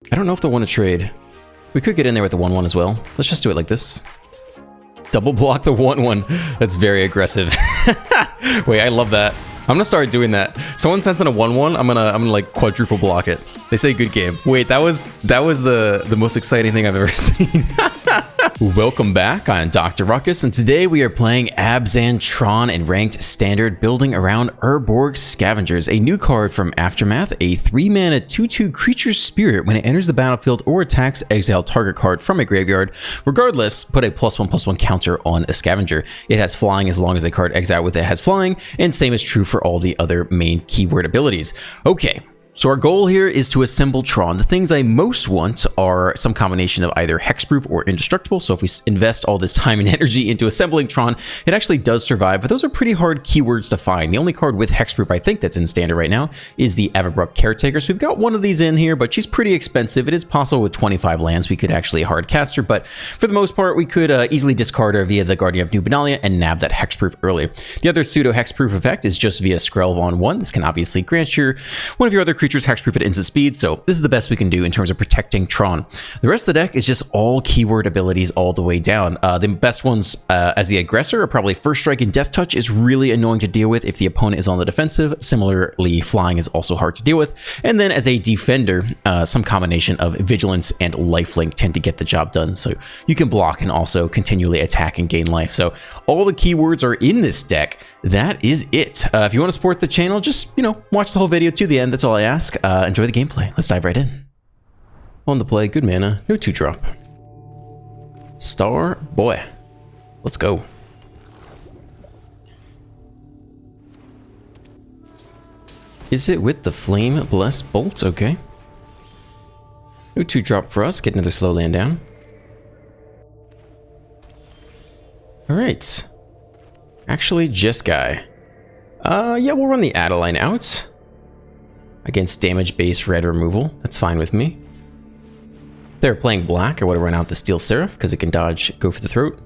I don't know if they'll want to trade. We could get in there with the 1/1 as well. Let's just do it like this. Double block the 1/1. That's very aggressive. Wait, I love that. I'm gonna start doing that. Someone sends in a 1/1, I'm gonna like quadruple block it. They say good game. Wait, that was the most exciting thing I've ever seen. Welcome back, I'm Dr. Ruckus, and today we are playing Abzan TRON in Ranked Standard, building around URBORG Scavengers, a new card from Aftermath, a 3-mana 2/2 creature spirit. When it enters the battlefield or attacks, exile target card from a graveyard. Regardless, put a +1/+1 counter on a scavenger. It has flying as long as a card exiled with it has flying, and same is true for all the other main keyword abilities. Okay. So our goal here is to assemble TRON. The things I most want are some combination of either hexproof or indestructible. So if we invest all this time and energy into assembling TRON, it actually does survive, but those are pretty hard keywords to find. The only card with hexproof I think that's in standard right now is the Everbrook Caretaker. So we've got one of these in here, but she's pretty expensive. It is possible with 25 lands we could actually hard cast her, but for the most part we could easily discard her via the Guardian of New Benalia and nab that hexproof early. The other pseudo hexproof effect is just via Skrelv on 1. This can obviously grant one of your other creatures hexproof at instant speed, so this is the best we can do in terms of protecting TRON. The rest of the deck is just all keyword abilities all the way down. The best ones as the aggressor are probably First Strike and Death Touch is really annoying to deal with if the opponent is on the defensive. Similarly, Flying is also hard to deal with. And then as a defender, some combination of Vigilance and Lifelink tend to get the job done. So you can block and also continually attack and gain life. So all the keywords are in this deck. That is it. If you want to support the channel, just, watch the whole video to the end. That's all I ask. Enjoy the gameplay. Let's dive right in. On the play, good mana, no 2-drop. Star boy. Let's go. Is it with the Flame Blessed Bolt? Okay. No 2-drop for us. Get another slow land down. Alright. Actually, just guy. Yeah, we'll run the Adeline out. Against damage-based red removal. That's fine with me. If they're playing black, I would have run out the Steel Seraph because it can dodge, go for the throat.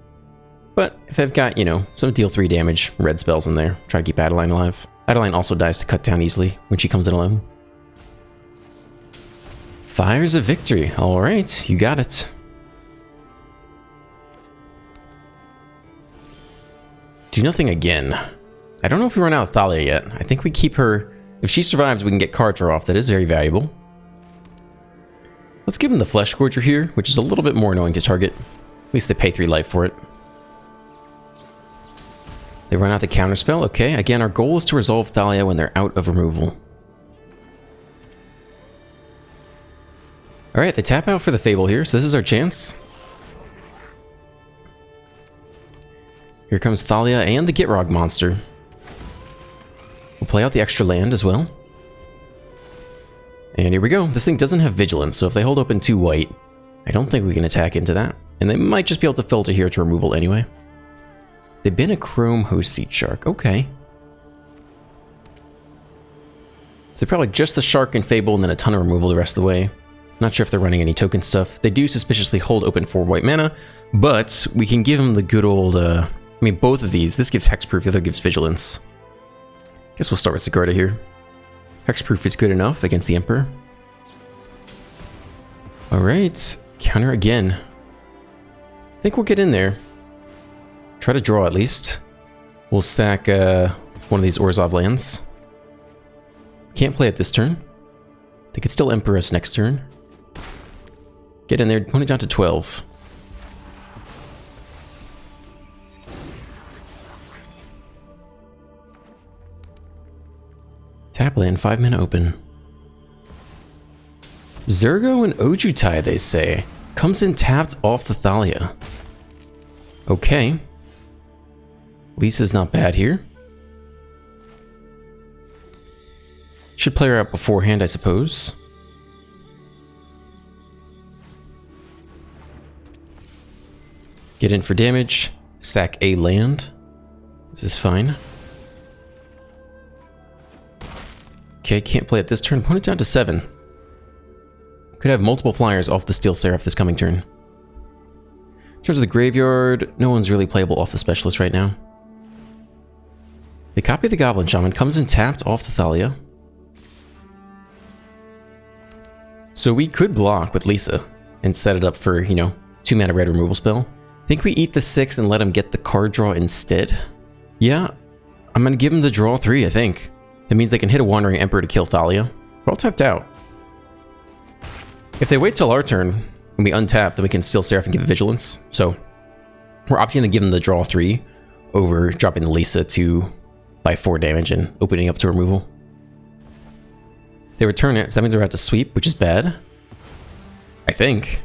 But if they've got, some deal 3 damage, red spells in there, try to keep Adeline alive. Adeline also dies to cut down easily when she comes in alone. Fires of Victory. Alright, you got it. Do nothing again. I don't know if we run out of Thalia yet. I think we keep her. If she survives, we can get card draw off. That is very valuable. Let's give him the Flesh Scourger here, which is a little bit more annoying to target. At least they pay 3 life for it. They run out the counterspell. Okay, again, our goal is to resolve Thalia when they're out of removal. Alright, they tap out for the Fable here, so this is our chance. Here comes Thalia and the Gitrog monster. We'll play out the extra land as well. And here we go. This thing doesn't have Vigilance, so if they hold open 2 white, I don't think we can attack into that. And they might just be able to filter here to removal anyway. They've been a Chrome Host Seat Shark. Okay. So they're probably just the Shark and Fable and then a ton of removal the rest of the way. Not sure if they're running any token stuff. They do suspiciously hold open 4 white mana, but we can give them the good old... I mean, both of these. This gives Hexproof, the other gives Vigilance. Guess we'll start with Sigarda here. Hexproof is good enough against the Emperor. Alright, counter again. I think we'll get in there. Try to draw at least. We'll sack one of these Orzhov lands. Can't play it this turn. They could still Emperor us next turn. Get in there, put it down to 12. Tap land, 5 mana open. Zergo and Ojutai, they say. Comes in tapped off the Thalia. Okay. Lisa's not bad here. Should play her out beforehand, I suppose. Get in for damage. Sack a land. This is fine. Okay, can't play it this turn. Put it down to 7. Could have multiple flyers off the Steel Seraph this coming turn. In terms of the graveyard, no one's really playable off the Specialist right now. They copy the Goblin Shaman, comes in tapped off the Thalia. So we could block with Lisa and set it up for, you know, 2 mana red removal spell. I think we eat the 6 and let him get the card draw instead. Yeah, I'm gonna give him the draw 3, I think. That means they can hit a Wandering Emperor to kill Thalia. We're all tapped out. If they wait till our turn and we untap, then we can still Seraph and give it Vigilance. So we're opting to give them the draw 3 over dropping the Lisa to buy 4 damage and opening up to removal. They return it, so that means we're about to sweep, which is bad. I think.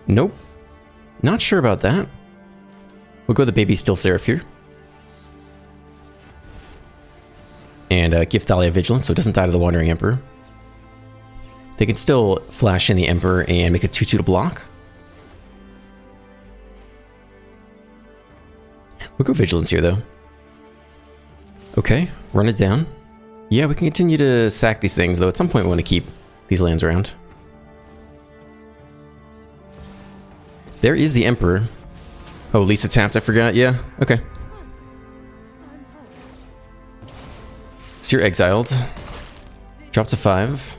Nope. Not sure about that. We'll go the Baby Still Seraph here. And give Thalia Vigilance so it doesn't die to the Wandering Emperor. They can still flash in the Emperor and make a 2/2 to block. We'll go Vigilance here though. Okay, run it down. Yeah, we can continue to sack these things though. At some point we want to keep these lands around. There is the Emperor. Oh, Lisa tapped, I forgot. Yeah, okay. So you're exiled. Drop to 5.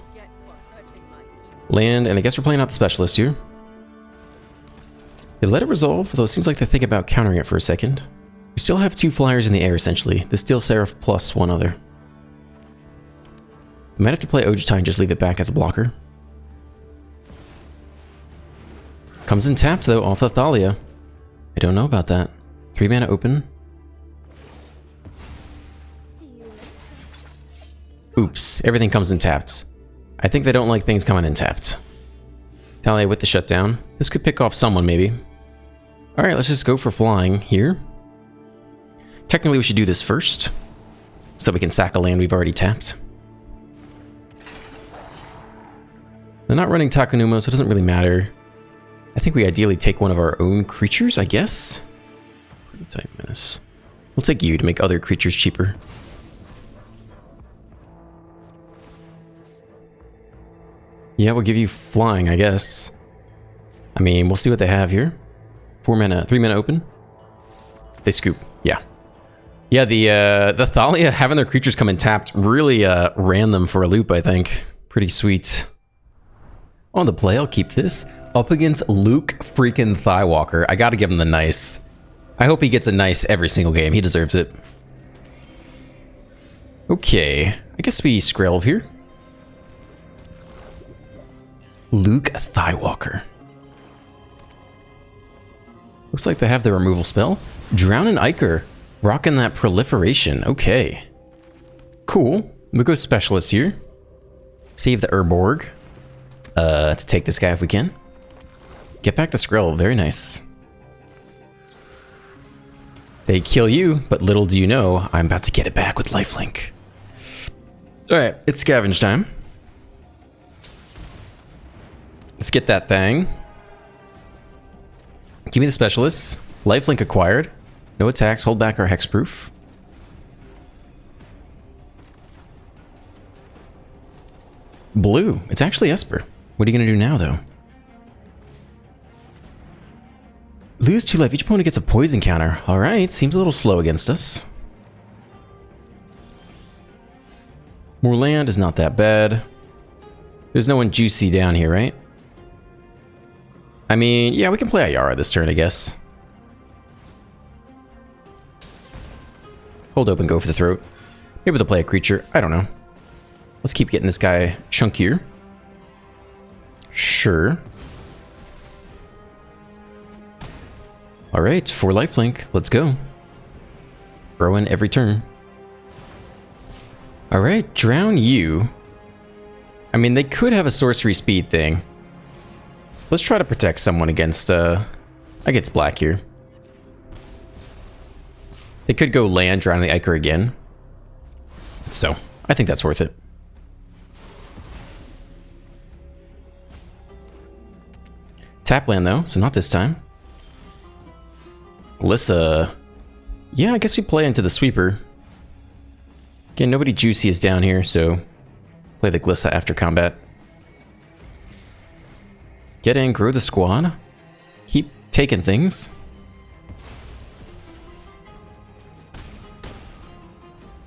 Land, and I guess we're playing out the Specialist here. They let it resolve, though it seems like they think about countering it for a second. We still have 2 flyers in the air, essentially. The Steel Seraph plus 1 other. We might have to play Ojtai and just leave it back as a blocker. Comes in tapped, though, off the Thalia. I don't know about that. 3 mana open. Oops, everything comes in tapped. I think they don't like things coming in tapped. Thalia with the shutdown. This could pick off someone, maybe. Alright, let's just go for flying here. Technically, we should do this first, so we can sack a land we've already tapped. They're not running Takenuma, so it doesn't really matter. I think we ideally take one of our own creatures, I guess? Prototype Menace. We'll take you to make other creatures cheaper. Yeah, we'll give you flying, I guess. I mean, we'll see what they have here. 4 mana, 3 mana open. They scoop, yeah. Yeah, the Thalia having their creatures come in tapped really ran them for a loop, I think. Pretty sweet. On the play, I'll keep this. Up against Luke freaking Thighwalker. I gotta give him the nice. I hope he gets a nice every single game. He deserves it. Okay, I guess we Skrelv here. Luke Thighwalker. Looks like they have the removal spell. Drown and Iker. Rocking that proliferation. Okay. Cool. We'll go Specialist here. Save the URBORG. To take this guy if we can. Get back to Skrelv. Very nice. They kill you, but little do you know, I'm about to get it back with lifelink. Alright, it's scavenge time. Let's get that thing. Give me the Specialists. Lifelink acquired. No attacks. Hold back our hexproof. Blue. It's actually Esper. What are you going to do now, though? Lose 2 life. Each opponent gets a poison counter. Alright, seems a little slow against us. More land is not that bad. There's no one juicy down here, right? I mean, yeah, we can play Ayara this turn, I guess. Hold open, go for the throat. Maybe they'll play a creature. I don't know. Let's keep getting this guy chunkier. Sure. Alright, 4 lifelink. Let's go. Throw in every turn. Alright, drown you. I mean, they could have a sorcery speed thing. Let's try to protect someone against black here. They could go land, drown the Iker again. So, I think that's worth it. Tap land though, so not this time. Glissa. Yeah, I guess we play into the sweeper. Again, nobody juicy is down here, so play the Glissa after combat. Get in, grow the squad. Keep taking things.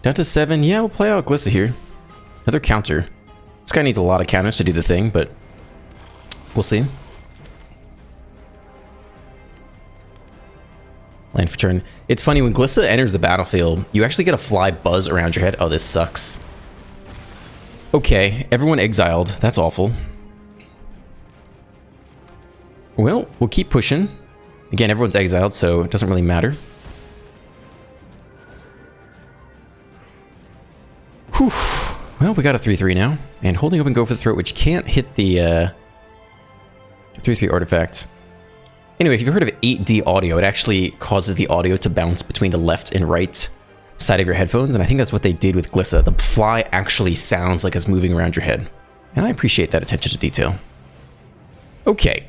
Down to 7. Yeah, we'll play out Glissa here. Another counter. This guy needs a lot of counters to do the thing, but we'll see. Land for turn. It's funny, when Glissa enters the battlefield, you actually get a fly buzz around your head. Oh, this sucks. Okay, everyone exiled. That's awful. Well, we'll keep pushing. Again, everyone's exiled, so it doesn't really matter. Whew. Well, we got a 3-3 now. And holding open Go for the Throat, which can't hit the 3-3 artifact. Anyway, if you've heard of 8D audio, it actually causes the audio to bounce between the left and right side of your headphones, and I think that's what they did with Glissa. The fly actually sounds like it's moving around your head. And I appreciate that attention to detail. Okay.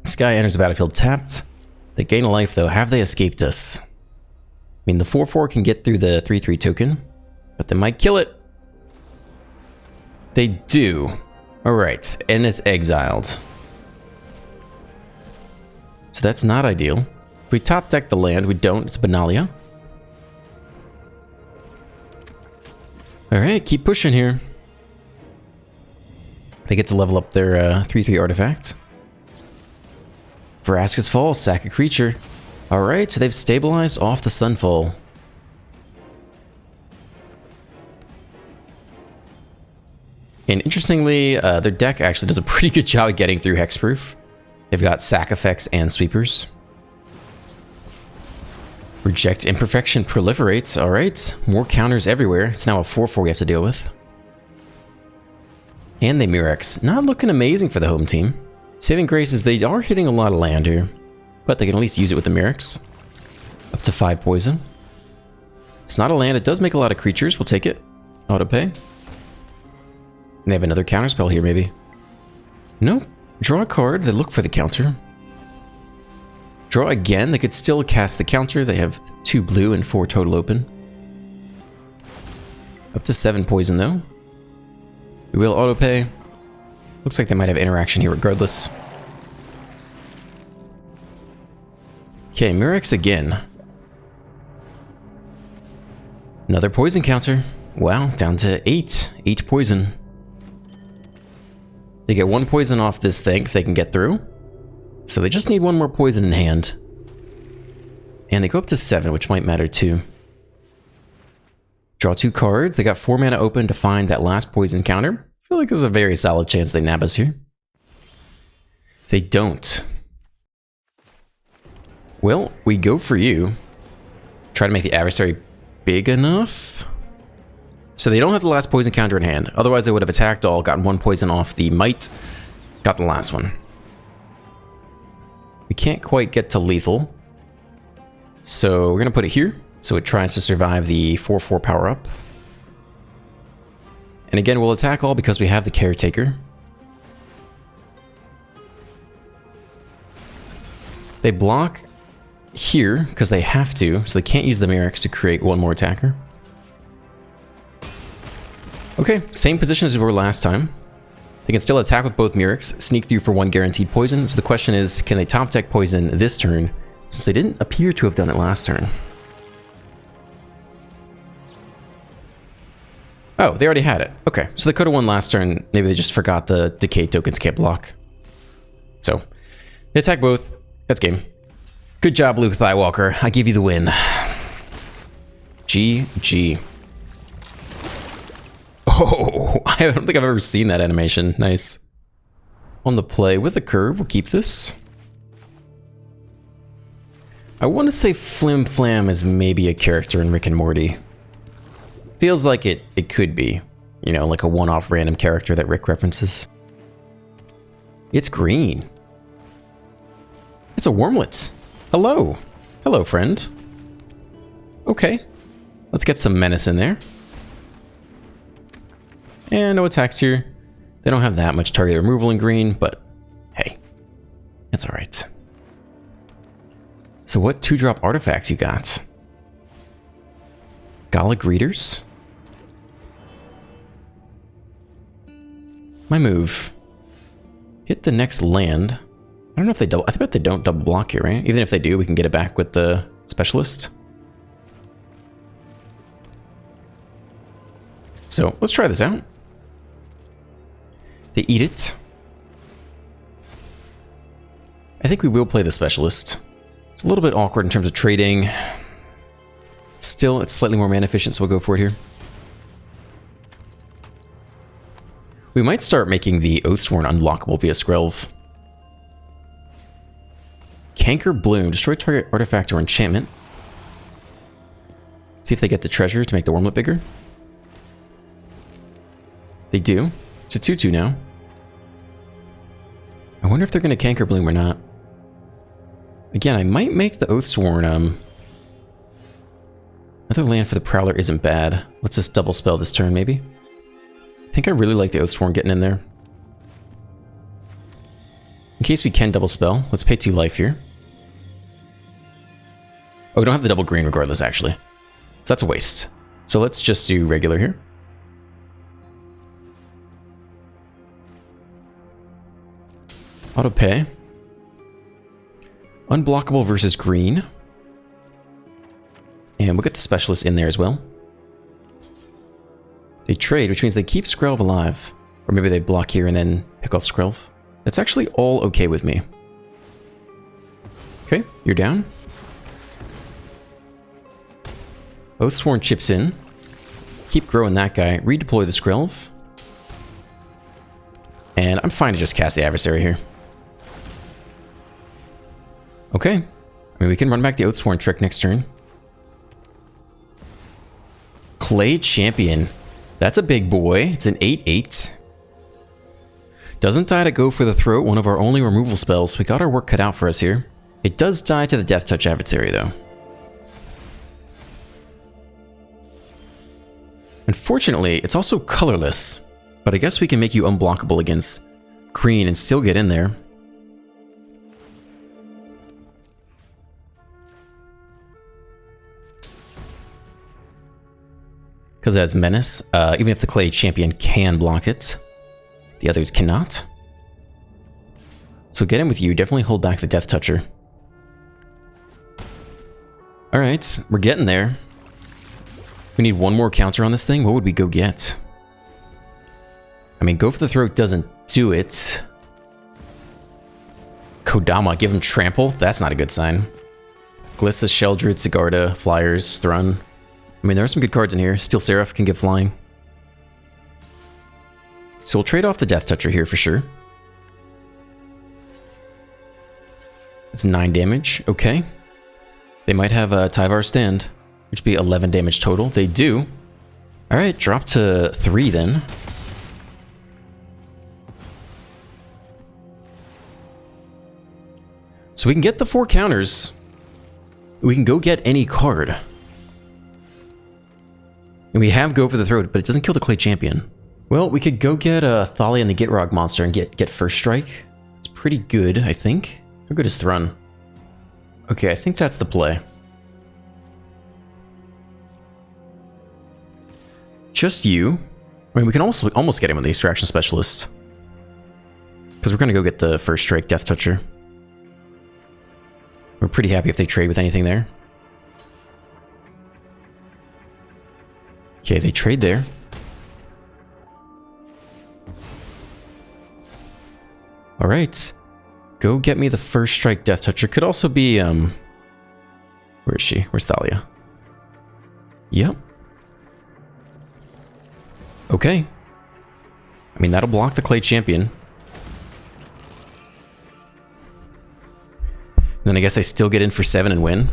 This guy enters the battlefield tapped. They gain a life, though. Have they escaped us? I mean, the 4-4 can get through the 3-3 token, but they might kill it. They do. Alright, and it's exiled. So that's not ideal. If we top deck the land, we don't. It's Benalia. Alright, keep pushing here. They get to level up their 3-3 artifact. Vraska's Fall, sack a creature. Alright, so they've stabilized off the Sunfall. And interestingly, their deck actually does a pretty good job at getting through Hexproof. They've got sack effects and sweepers. Reject Imperfection proliferates. Alright, more counters everywhere. It's now a 4-4 we have to deal with. And they Murex. Not looking amazing for the home team. Saving Grace is they are hitting a lot of land here, but they can at least use it with the Murex. Up to 5 poison. It's not a land, it does make a lot of creatures. We'll take it. Auto pay. And they have another counter spell here, maybe. Nope. Draw a card, they look for the counter. Draw again, they could still cast the counter. They have 2 blue and 4 total open. Up to 7 poison though. We will auto pay. Looks like they might have interaction here regardless. Okay, Murex again. Another poison counter. Wow, down to 8. 8 poison. They get 1 poison off this thing if they can get through. So they just need 1 more poison in hand. And they go up to 7, which might matter too. Draw 2 cards. They got 4 mana open to find that last poison counter. I feel like there's a very solid chance they nab us here. They don't. Well, we go for you. Try to make the adversary big enough. So they don't have the last poison counter in hand. Otherwise they would have attacked all, gotten 1 poison off the might, got the last one. We can't quite get to lethal. So we're going to put it here. So it tries to survive the 4-4 power up. And again, we'll attack all because we have the Caretaker. They block here because they have to, so they can't use the Murex to create 1 more attacker. Okay, same position as we were last time. They can still attack with both Murex, sneak through for 1 guaranteed poison. So the question is, can they top deck poison this turn, since they didn't appear to have done it last turn? Oh, they already had it. Okay, so they could have won last turn. Maybe they just forgot the decay tokens can't block. So, they attack both. That's game. Good job, Luke Thightwalker. I give you the win. GG. Oh, I don't think I've ever seen that animation. Nice. On the play with a curve, we'll keep this. I want to say Flim Flam is maybe a character in Rick and Morty. Feels like it could be. You know, like a one-off random character that Rick references. It's green. It's a Wormlet. Hello. Hello, friend. Okay. Let's get some menace in there. And no attacks here. They don't have that much target removal in green, but hey, it's alright. So what 2-drop artifacts you got? Gala Greeters? My move. Hit the next land. I don't know if they double... I bet they don't double block here, right? Even if they do, we can get it back with the specialist. So let's try this out. They eat it. I think we will play the specialist. It's a little bit awkward in terms of trading. Still, it's slightly more mana efficient, so we'll go for it here. We might start making the Oathsworn unblockable via Skrelv. Canker Bloom. Destroy target artifact or enchantment. See if they get the treasure to make the Wormlet bigger. They do. It's a 2/2 now. I wonder if they're going to Canker Bloom or not. Again, I might make the Oathsworn, another land for the Prowler isn't bad. Let's just double spell this turn, maybe. I think I really like the Oathsworn getting in there. In case we can double spell, let's pay 2 life here. Oh, we don't have the double green regardless, actually. So that's a waste. So let's just do regular here. Auto pay. Unblockable versus green. And we'll get the specialist in there as well. They trade, which means they keep Skrelv alive. Or maybe they block here and then pick off Skrelv. That's actually all okay with me. Okay, you're down. Oathsworn chips in. Keep growing that guy. Redeploy the Skrelv. And I'm fine to just cast the adversary here. Okay. I mean, we can run back the Oathsworn trick next turn. Clay Champion. That's a big boy. It's an 8/8. Doesn't die to go for the throat, one of our only removal spells. We got our work cut out for us here. It does die to the Death Touch adversary, though. Unfortunately, it's also colorless. But I guess we can make you unblockable against green and still get in there. Because it has Menace, even if the Clay Champion can block it, the others cannot. So get in with you, definitely hold back the Death Toucher. Alright, we're getting there. We need one more counter on this thing, what would we go get? I mean, go for the throat doesn't do it. Kodama, give him trample? That's not a good sign. Glissa, Sheldred, Sigarda, Flyers, Thrun. I mean, there are some good cards in here. Steel Seraph can get flying. So we'll trade off the Death Toucher here for sure. It's 9 damage. Okay. They might have a Tyvar stand, which would be 11 damage total. They do. Alright, drop to 3 then. So we can get the 4 counters. We can go get any card. And we have Go for the Throat, but it doesn't kill the Clay Champion. Well, we could go get Thalia and the Gitrog monster and get first strike. It's pretty good, I think. How good is Thrun? Okay, I think that's the play. Just you. I mean, we can also almost get him with the Extraction Specialist. Because we're going to go get the first strike Death Toucher. We're pretty happy if they trade with anything there. Okay, they trade there. Alright. Go get me the first strike Death Toucher. Could also be, where is she? Where's Thalia? Yep. Okay. I mean, that'll block the Clay Champion. Then I guess I still get in for 7 and win.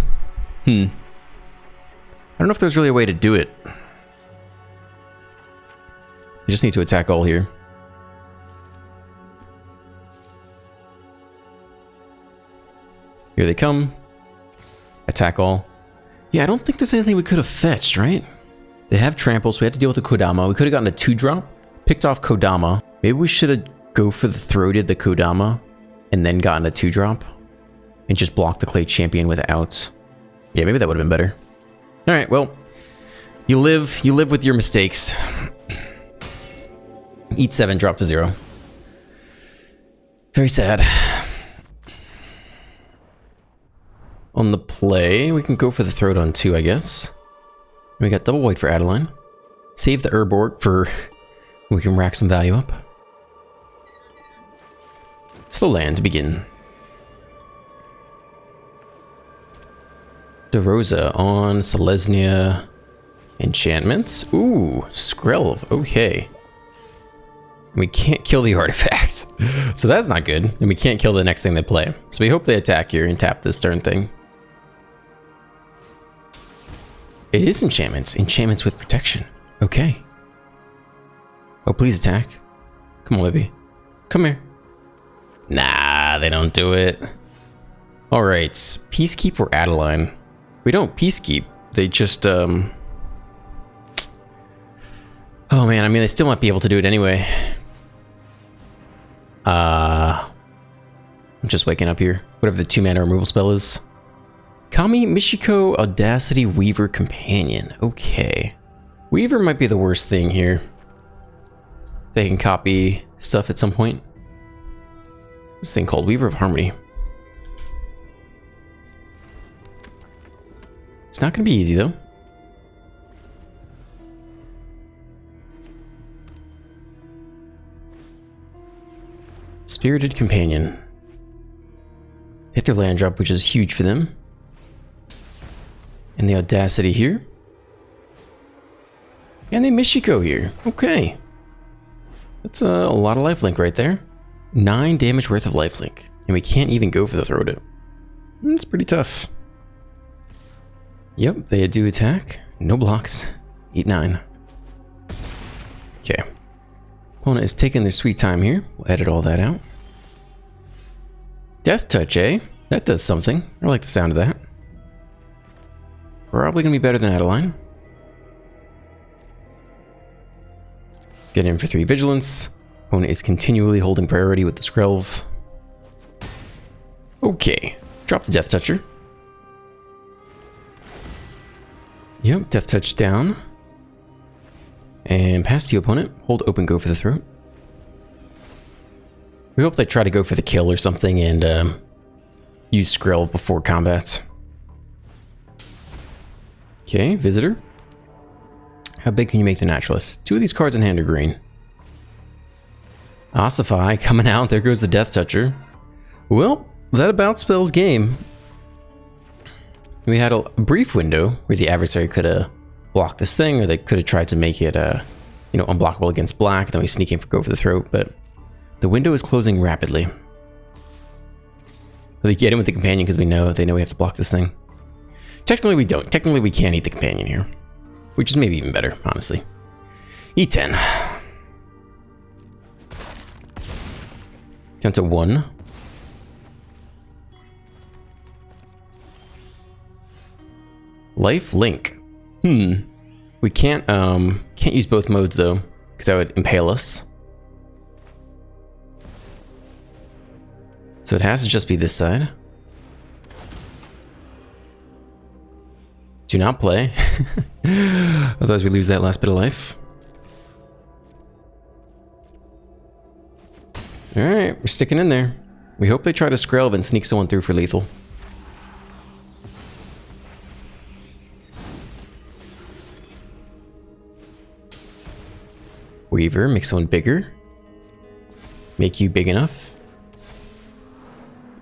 I don't know if there's really a way to do it. You just need to attack all here. Here they come. Attack all. Yeah, I don't think there's anything we could have fetched, right? They have trample, so we had to deal with the Kodama. We could have gotten a 2-drop, picked off Kodama. Maybe we should have go for the throated the Kodama and then gotten a 2-drop and just blocked the Clay Champion without. Yeah, maybe that would have been better. All right, well, you live with your mistakes. Eat 7, drop to 0. Very sad. On the play, we can go for the throat on 2, I guess. We got double white for Adeline. Save the URBORG for when we can rack some value up. Slow land to begin. DeRosa on Selesnya enchantments. Ooh, Skrelv. Okay. We can't kill the artifact. So that's not good. And we can't kill the next thing they play. So we hope they attack here and tap this turn thing. It is enchantments. Enchantments with protection. Okay. Oh, please attack. Come on, baby. Come here. Nah, they don't do it. Alright. Peacekeep or Adeline? We don't peacekeep. They just, Oh man, I mean, they still might be able to do it anyway. I'm just waking up here. Whatever the 2-mana removal spell is. Kami, Michiko, Audacity, Weaver, Companion. Okay. Weaver might be the worst thing here. They can copy stuff at some point. This thing called Weaver of Harmony. It's not going to be easy, though. Spirited Companion. Hit their land drop, which is huge for them. And the Audacity here. And the Michiko here. Okay. That's a lot of lifelink right there. 9 damage worth of lifelink. And we can't even go for the throat it. It's pretty tough. Yep, they do attack. No blocks. Eat 9. Okay. Opponent is taking their sweet time here. We'll edit all that out. Death Touch, eh? That does something. I like the sound of that. Probably gonna be better than Adeline. Get in for 3 vigilance. Opponent is continually holding priority with the Skrelv. Okay. Drop the Death Toucher. Yep, Death Touch down. And pass to opponent. Hold open, go for the throat. We hope they try to go for the kill or something and use Skrelv before combat. Okay, Visitor. How big can you make the Naturalist? 2 of these cards in hand are green. Ossify coming out. There goes the Death Toucher. Well, that about spells game. We had a brief window where the adversary could have blocked this thing, or they could have tried to make it, you know, unblockable against black. Then we sneak in for go for the throat, but the window is closing rapidly. They get in with the companion because they know we have to block this thing. Technically, we don't. Technically, we can't eat the companion here, which is maybe even better, honestly. E10. Down to 1. Life Link. We can't use both modes though, because that would impale us. So it has to just be this side. Do not play. Otherwise we lose that last bit of life. Alright, we're sticking in there. We hope they try to Skrelv and sneak someone through for lethal. Weaver, make someone bigger. Make you big enough.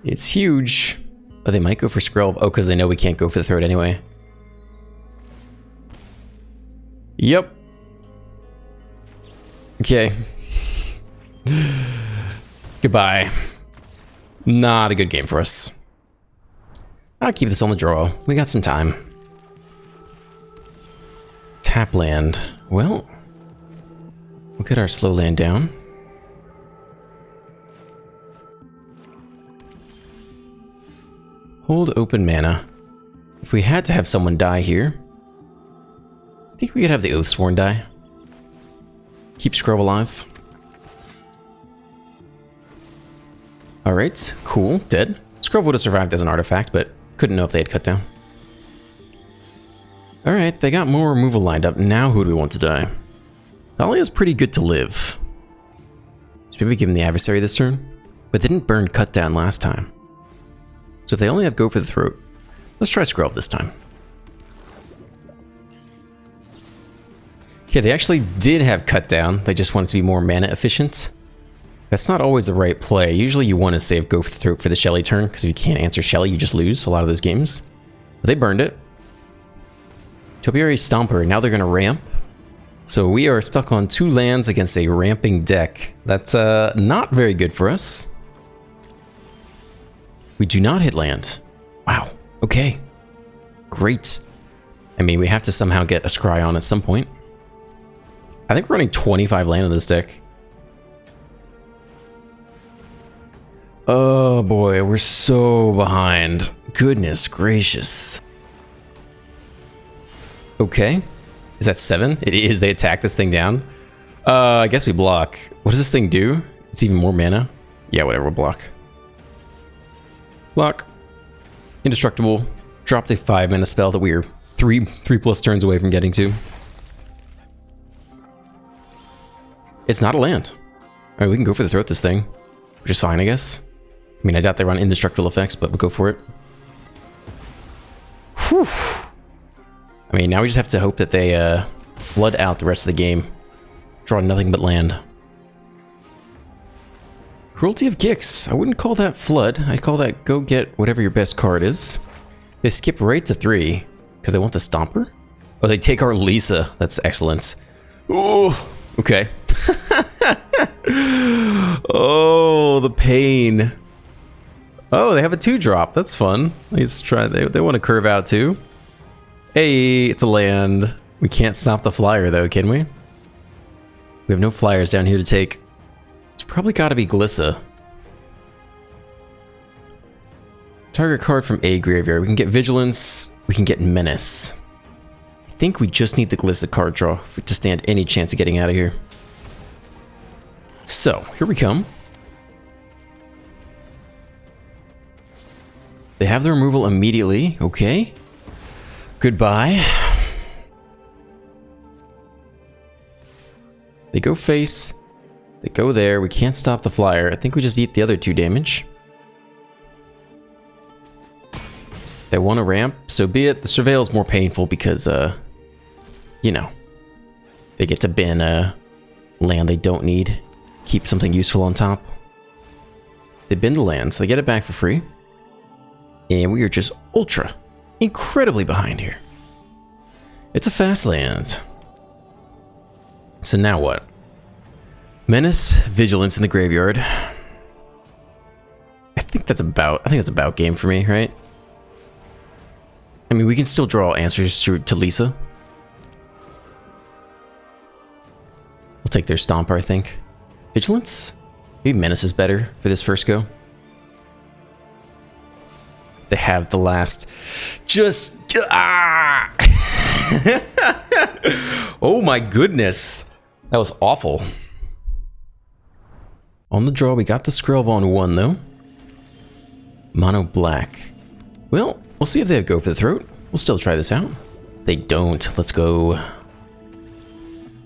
It's huge. Oh, they might go for Skrelv. Oh, because they know we can't go for the throat anyway. Yep. Okay. Goodbye. Not a good game for us. I'll keep this on the draw. We got some time. Tap land. Well, we'll get our slow land down. Hold open mana. If we had to have someone die here, I think we could have the Oathsworn die. Keep Skrelv alive. Alright, cool, dead. Skrelv would have survived as an artifact, but couldn't know if they had cut down. Alright, they got more removal lined up. Now who do we want to die? Thalia's pretty good to live. So maybe give him the adversary this turn, but didn't burn cut down last time. So if they only have go for the throat, let's try Skrelv this time. Okay, they actually did have cut down. They just wanted to be more mana efficient. That's not always the right play. Usually you want to save Go for the Throat for the Shelly turn, because if you can't answer Shelly, you just lose a lot of those games. But they burned it. Topiary Stomper, now they're going to ramp. So we are stuck on 2 lands against a ramping deck. That's not very good for us. We do not hit land. Wow, okay. Great. I mean, we have to somehow get a Scry on at some point. I think we're running 25 land in this deck. Oh boy, we're so behind. Goodness gracious. Okay. Is that 7? It is. They attack this thing down. I guess we block. What does this thing do? It's even more mana. Yeah, whatever, we'll block. Block. Indestructible. Drop the 5 mana spell that we are 3+ turns away from getting to. It's not a land. Alright, we can go for the throat this thing, which is fine, I guess. I mean, I doubt they run indestructible effects, but we'll go for it. Whew. I mean, now we just have to hope that they flood out the rest of the game. Draw nothing but land. Cruelty of Gix. I wouldn't call that flood. I'd call that go get whatever your best card is. They skip right to 3 because they want the Stomper. Oh, they take our Lisa. That's excellent. Oh, okay. Oh, the pain. Oh, they have a 2-drop. That's fun. Let's try. They want to curve out too. Hey, it's a land. We can't stop the flyer though, can we? We have no flyers down here to take. It's probably got to be Glissa. Target card from a graveyard. We can get Vigilance. We can get Menace. I think we just need the Glissa card draw to stand any chance of getting out of here. So, here we come. They have the removal immediately. Okay. Goodbye. They go face. They go there. We can't stop the flyer. I think we just eat the other 2 damage. They want to ramp. So be it. The Surveil is more painful because, you know, they get to ban a land they don't need. Keep something useful on top. They bin the land, so they get it back for free. And we are just ultra, incredibly behind here. It's a fast land. So now what? Menace, Vigilance in the graveyard. I think that's about game for me, right? I mean, we can still draw answers to Lisa. We'll take their Stomper, I think. Vigilance? Maybe Menace is better for this first go. They have the last... Just... Ah! Oh my goodness. That was awful. On the draw, we got the Skrelv on 1, though. Mono black. Well, we'll see if they have Go for the Throat. We'll still try this out. They don't. Let's go.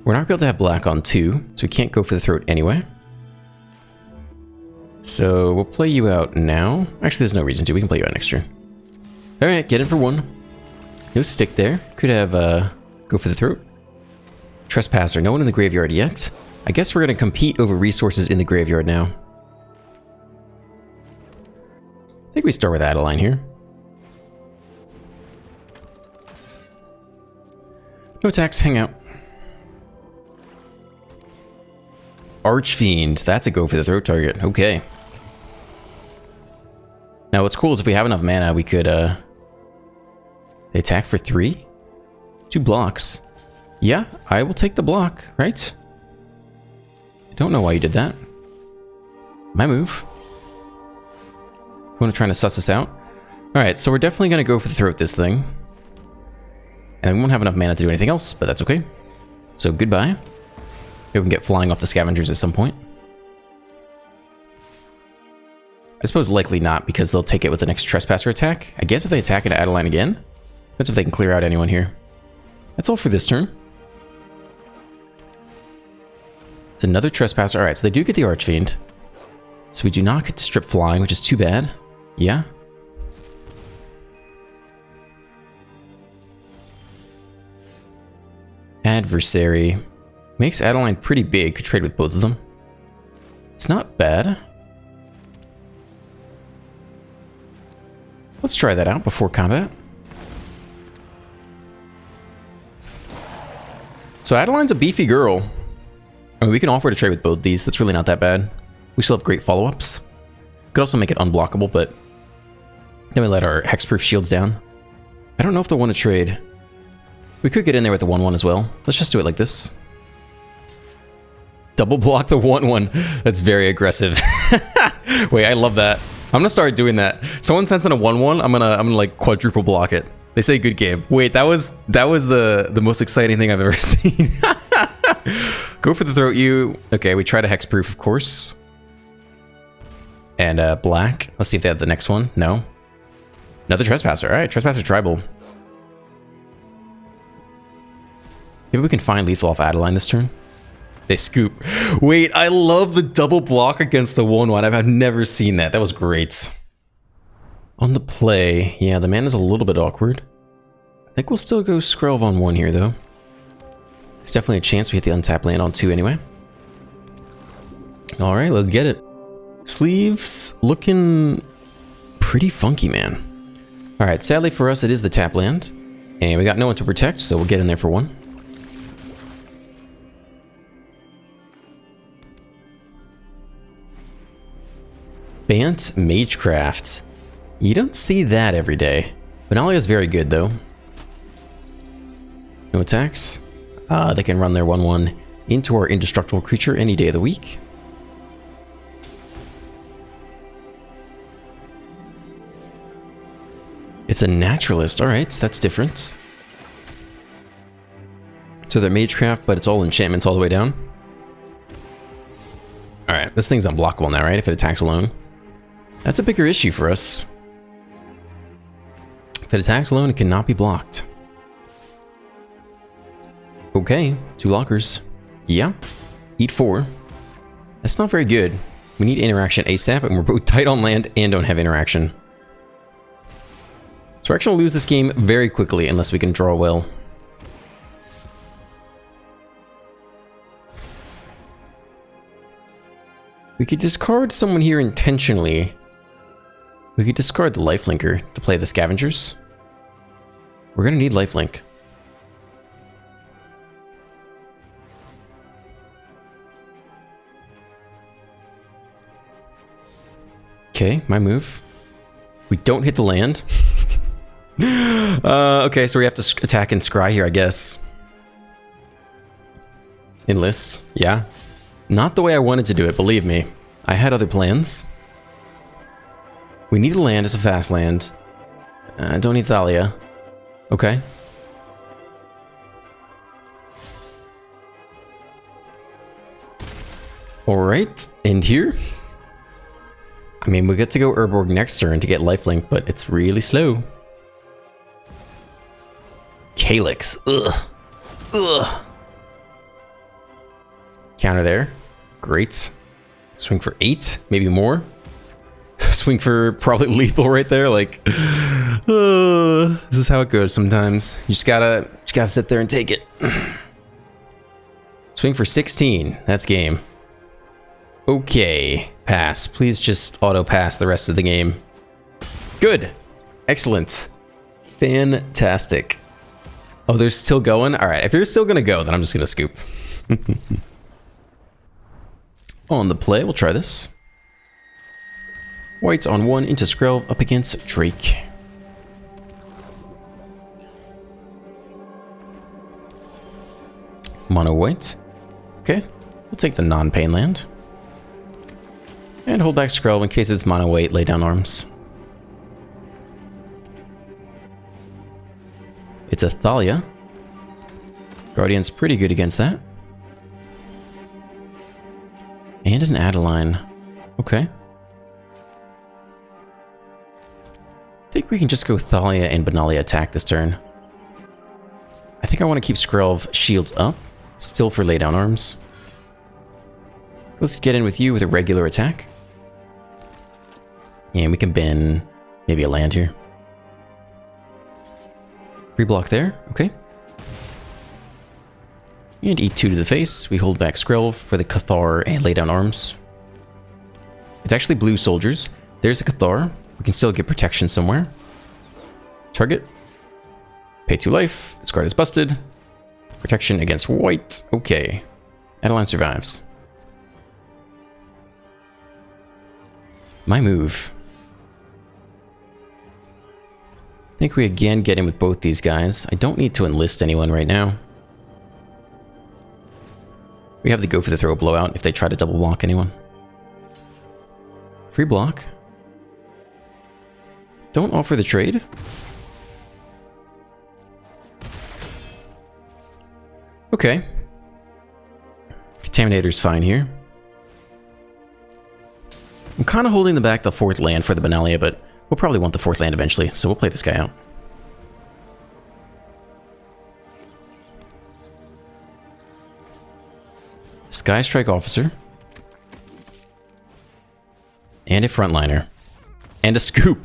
We're not going to be able to have black on 2, so we can't Go for the Throat anyway. So we'll play you out now. Actually, there's no reason to. We can play you out next turn. Alright, get in for 1. No stick there. Could have Go for the Throat. Trespasser. No one in the graveyard yet. I guess we're going to compete over resources in the graveyard now. I think we start with Adeline here. No attacks, hang out. Archfiend. That's a Go for the Throat target. Okay. Now what's cool is if we have enough mana, we could they attack for 3? 2 blocks. Yeah, I will take the block, right? I don't know why you did that. My move. You want to try to suss us out? Alright, so we're definitely going to go for the throat this thing. And we won't have enough mana to do anything else, but that's okay. So goodbye. Maybe we can get flying off the scavengers at some point. I suppose likely not, because they'll take it with the next Trespasser attack. I guess if they attack into Adeline again, that's if they can clear out anyone here. That's all for this turn. It's another Trespasser. Alright, so they do get the Archfiend. So we do not get to strip flying, which is too bad. Yeah. Adversary. Makes Adeline pretty big. Could trade with both of them. It's not bad. Let's try that out before combat. So Adeline's a beefy girl. I mean, we can offer to trade with both these. That's really not that bad. We still have great follow-ups. Could also make it unblockable, but then we let our hexproof shields down. I don't know if they'll want to trade. We could get in there with the 1/1 as well. Let's just do it like this. Double block the 1/1. That's very aggressive. Wait, I love that. I'm gonna start doing that. Someone sends in a 1/1, I'm gonna like quadruple block it. They say good game. Wait, that was the most exciting thing I've ever seen. Go for the throat you. Okay, we try to hexproof, of course. And black. Let's see if they have the next one. No. Another trespasser. All right, trespasser tribal. Maybe we can find lethal off Adeline this turn. They scoop. Wait, I love the double block against the 1/1. I've never seen that. That was great. On the play, yeah, the man is a little bit awkward. I think we'll still go Skrelv on 1 here, though. There's definitely a chance we hit the untapped land on 2 anyway. All right, let's get it. Sleeves looking pretty funky, man. All right, sadly for us, it is the tap land. And we got no one to protect, so we'll get in there for 1. Bant Magecraft. You don't see that every day. Benalia is very good, though. No attacks. They can run their 1/1 into our indestructible creature any day of the week. It's a naturalist. Alright, so that's different. So they're Magecraft, but it's all enchantments all the way down. Alright, this thing's unblockable now, right? If it attacks alone. That's a bigger issue for us. If it attacks alone, it cannot be blocked. Okay, 2 lockers. Yeah. Eat 4. That's not very good. We need interaction ASAP, and we're both tight on land and don't have interaction. So we're actually going to lose this game very quickly unless we can draw well. We could discard someone here intentionally. We could discard the lifelinker to play the scavengers. We're going to need lifelink. Okay, my move. We don't hit the land. Okay, so we have to attack and scry here, I guess. Enlist, yeah. Not the way I wanted to do it, believe me. I had other plans. We need a land as a fast land. Don't need Thalia. Okay. Alright, and here. I mean, we get to go URBORG next turn to get lifelink, but it's really slow. Calyx. Ugh. Ugh. Counter there. Great. Swing for 8, maybe more. Swing for probably lethal right there. Like, this is how it goes sometimes. You just gotta sit there and take it. Swing for 16. That's game. Okay. Pass. Please just auto pass the rest of the game. Good. Excellent. Fantastic. Oh, they're still going? All right. If you're still going to go, then I'm just going to scoop. On the play, we'll try this. White's on 1 into Skrelv up against Drake. Mono white. Okay. We'll take the non-pain land. And hold back Skrelv in case it's mono white, lay down arms. It's a Thalia. Guardian's pretty good against that. And an Adeline. Okay. I think we can just go Thalia and Benalia attack this turn. I think I want to keep Skrelv shields up, still for lay down arms. Let's get in with you with a regular attack. And we can bin maybe a land here. Free block there, okay. And eat 2 to the face. We hold back Skrelv for the Cathar and lay down arms. It's actually blue soldiers. There's a Cathar. We can still get protection somewhere. Target. Pay 2 life. This card is busted. Protection against white. Okay. Adeline survives. My move. I think we again get in with both these guys. I don't need to enlist anyone right now. We have the go for the throw blowout if they try to double block anyone. Free block. Don't offer the trade. Okay. Contaminator's fine here. I'm kind of holding back the 4th land for the Benalia, but we'll probably want the 4th land eventually, so we'll play this guy out. Sky Strike Officer. And a Frontliner. And a Scoop.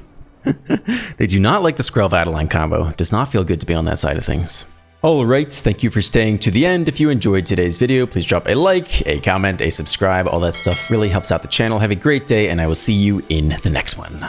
They do not like the Skrelv Adeline combo. It does not feel good to be on that side of things. Alright, thank you for staying to the end. If you enjoyed today's video, please drop a like, a comment, a subscribe. All that stuff really helps out the channel. Have a great day, and I will see you in the next one.